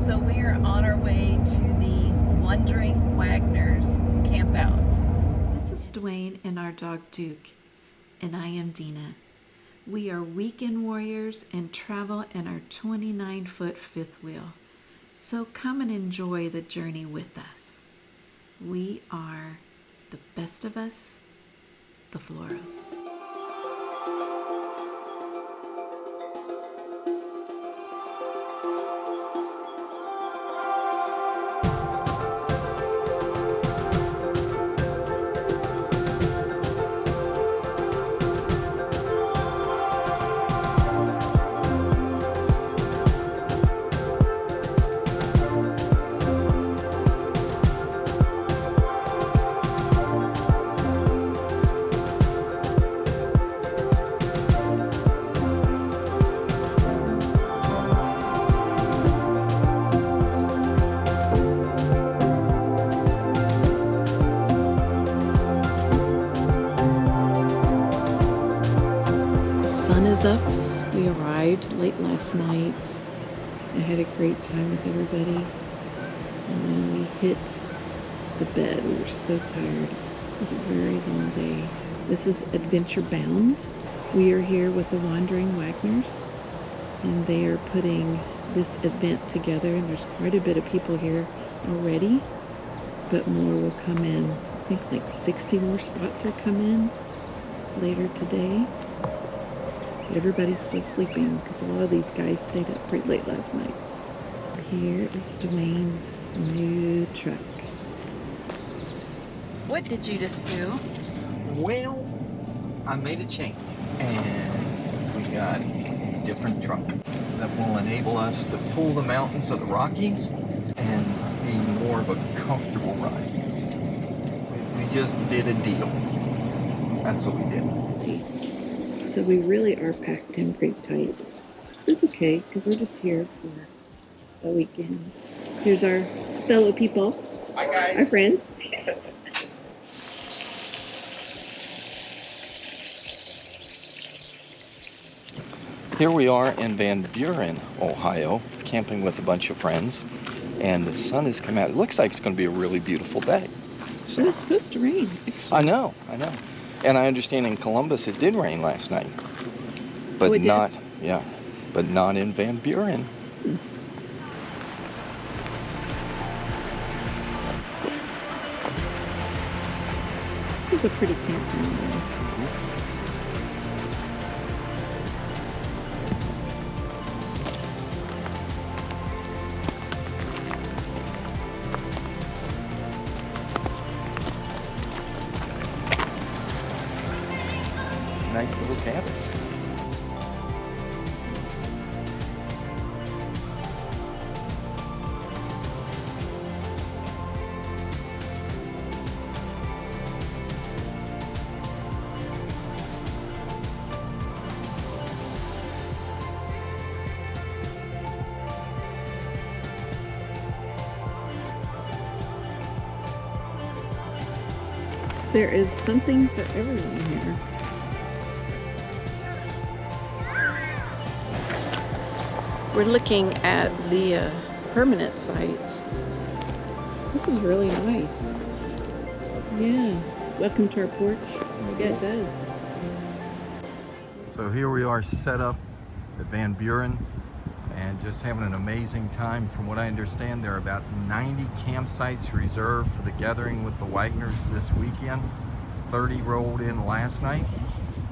So we are on our way to the Wandering Wagners campout. This is Duane and our dog Duke, and I am Deana. We are weekend warriors and travel in our 29-foot fifth wheel. So come and enjoy the journey with us. We are the best of us, the Floros. Sun is up. We arrived late last night. I had a great time with everybody. And then we hit the bed. We were so tired. It was a very long day. This is Adventure Bound. We are here with the Wandering Wagners. And they are putting this event together. And there's quite a bit of people here already. But more will come in. I think like 60 more spots are coming later today. But everybody's still sleeping because a lot of these guys stayed up pretty late last night. Here is Duane's new truck. What did you just do? Well, I made a change and we got a different truck that will enable us to pull the mountains of the Rockies and be more of a comfortable ride. We just did a deal. That's what we did. So we really are packed in pretty tight. It's okay, because we're just here for a weekend. Here's our fellow people. Hi guys. Our friends. Here we are in Van Buren, Ohio, camping with a bunch of friends. And the sun has come out. It looks like it's going to be a really beautiful day. It was supposed to rain, actually. I know. And I understand in Columbus it did rain last night. But it did? not in Van Buren. This is a pretty campground, though. Nice little cabins. There is something for everyone here. We're looking at the permanent sites. This is really nice. Yeah. Welcome to our porch. Yeah, it does. So here we are set up at Van Buren and just having an amazing time. From what I understand, there are about 90 campsites reserved for the gathering with the Wagners this weekend. 30 rolled in last night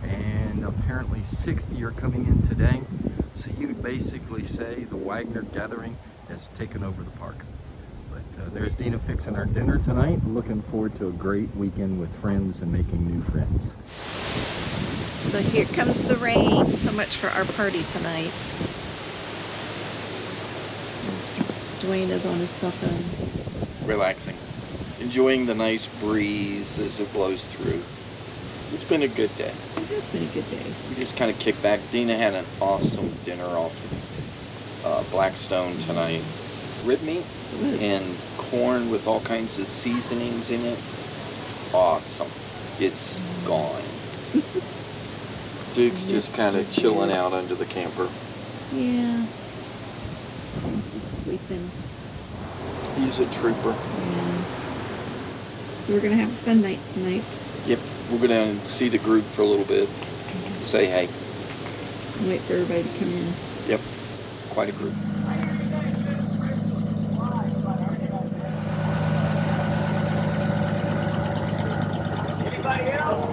and apparently 60 are coming in today. So you could basically say the Wagner gathering has taken over the park. But there's Deana fixing our dinner tonight. Looking forward to a great weekend with friends and making new friends. So here comes the rain. So much for our party tonight. Duane is on his cell phone. Relaxing. Enjoying the nice breeze as it blows through. It's been a good day. It has been a good day. We just kind of kicked back. Deana had an awesome dinner off Blackstone tonight. Rib meat and corn with all kinds of seasonings in it. Awesome. It's gone. Duke's just kind of chilling out under the camper. Yeah. Just sleeping. He's a trooper. Yeah. So we're gonna have a fun night tonight. Yep. We'll go down and see the group for a little bit. Say hey. Wait for everybody to come in. Yep. Quite a group. Anybody else?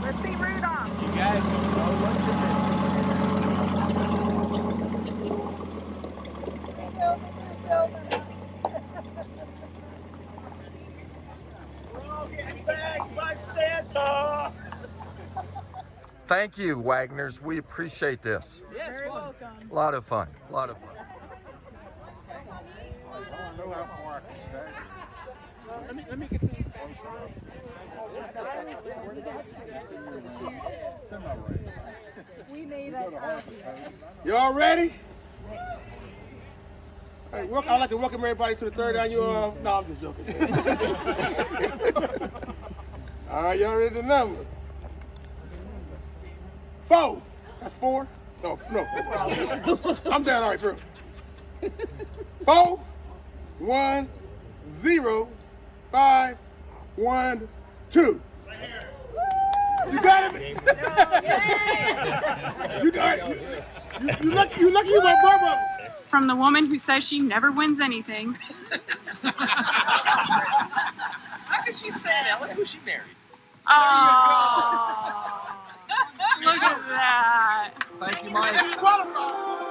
Let's see Rudolph. You guys don't know what you're missing. We're all getting bagged by Santa. Thank you, Wagners. We appreciate this. Yes, Very welcome. A lot of fun. A lot of fun. Let me get this. We made it. Y'all ready? Hey, I'd like to welcome everybody to the third annual. No, I'm just joking. All right, y'all ready to number? 4. That's 4. No. I'm down. All right, through. 4, 1, 0, 5, 1, 2. You got it. You got it. You lucky you my brother. From the woman who says she never wins anything. How could she say that? Look who she married. Oh, look at that. Thank you, Mike. Qualified.